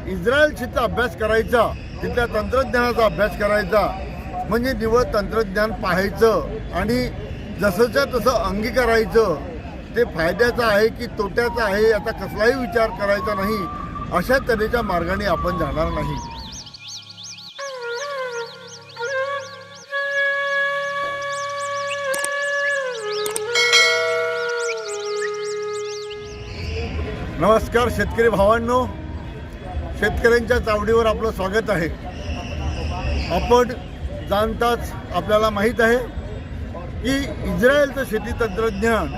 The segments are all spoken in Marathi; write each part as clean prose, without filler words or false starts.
इस्रायलचा अभ्यास करायचा, तिथल्या तंत्रज्ञानाचा अभ्यास करायचा, म्हणजे निवळ तंत्रज्ञान पाहायचं आणि जसंच्या तसं अंगीकारायचं. ते फायद्याचं आहे की तोट्याचं आहे याचा कसलाही विचार करायचा नाही. अशा तऱ्हेच्या मार्गाने आपण जाणार नाही. नमस्कार शेतकरी भावांनो, शेतकऱ्यांच्या चावडीवर आपलं स्वागत आहे. आपण जाणताच आपल्याला माहीत आहे की इस्रायलचं शेती तंत्रज्ञान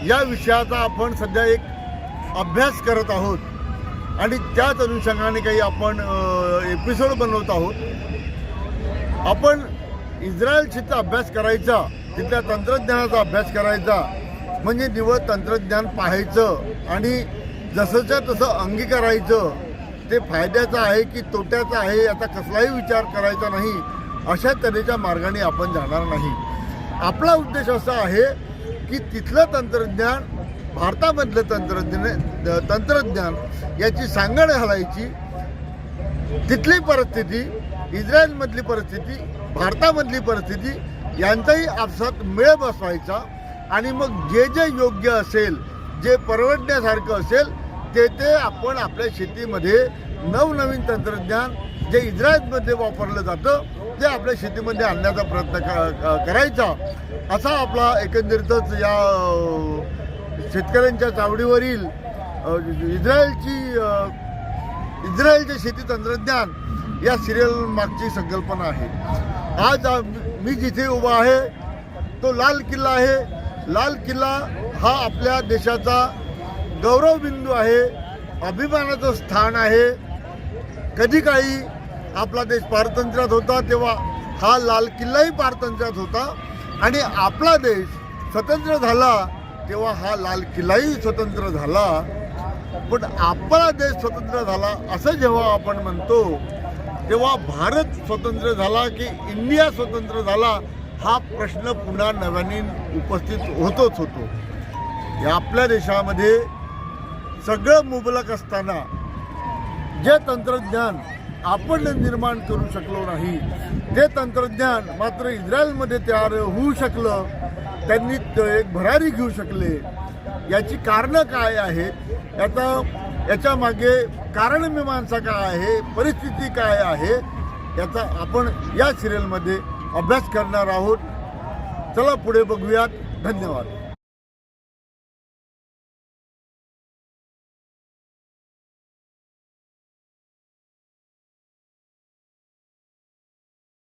या विषयाचा आपण सध्या एक अभ्यास करत आहोत आणि त्याच अनुषंगाने काही आपण एपिसोड बनवत आहोत. आपण इस्रायलचा अभ्यास करायचा, तिथल्या तंत्रज्ञानाचा अभ्यास करायचा, म्हणजे निवळ तंत्रज्ञान पाहायचं आणि जसंच्या तसं अंगीकारायचं. ते फायद्याचं आहे की तोट्याचं आहे याचा कसलाही विचार करायचा नाही. अशा तऱ्हेच्या मार्गाने आपण जाणार नाही. आपला उद्देश असा आहे की तिथलं तंत्रज्ञान, भारतामधलं तंत्रज्ञान याची सांगड घालायची. तिथली परिस्थिती, इस्रायलमधली परिस्थिती, भारतामधली परिस्थिती यांचाही आपसात मेळ बसवायचा आणि मग जे जे योग्य असेल, जे परवडण्यासारखं असेल ते आपण आपल्या शेतीमध्ये नवनवीन तंत्रज्ञान जे इस्रायलमध्ये वापरलं जातं ते आपल्या शेतीमध्ये आणण्याचा प्रयत्न करायचा. असा आपला एकंदरीतच या शेतकऱ्यांच्या चावडीवरील इस्रायलचे शेती तंत्रज्ञान या सिरियल मागची संकल्पना आहे. आज मी जिथे उभा आहे तो लाल किल्ला आहे. लाल किल्ला हा आपल्या देशाचा गौरवबिंदू आहे, अभिमानाचं स्थान आहे. कधी काळी आपला देश पारतंत्र्यात होता तेव्हा हा लाल किल्लाही पारतंत्र्यात होता आणि आपला देश स्वतंत्र झाला तेव्हा हा लाल किल्लाही स्वतंत्र झाला. पण आपला देश स्वतंत्र झाला असं जेव्हा आपण म्हणतो तेव्हा भारत स्वतंत्र झाला की इंडिया स्वतंत्र झाला हा प्रश्न पुन्हा नव्याने उपस्थित होतोच होतो. या आपल्या देशामध्ये सगळं मुबलक असताना जे तंत्रज्ञान आपण निर्माण करू शकलो नाही ते तंत्रज्ञान मात्र इस्रायलमध्ये तयार होऊ शकलं. त्यांनी एक भरारी घेऊ शकले. याची कारणं काय आहेत, याच्या मागे कारणमीमांसा काय आहे, परिस्थिती काय आहे याचा आपण या सिरियलमध्ये अभ्यास करणार आहोत. चला पुढे बघूयात. धन्यवाद.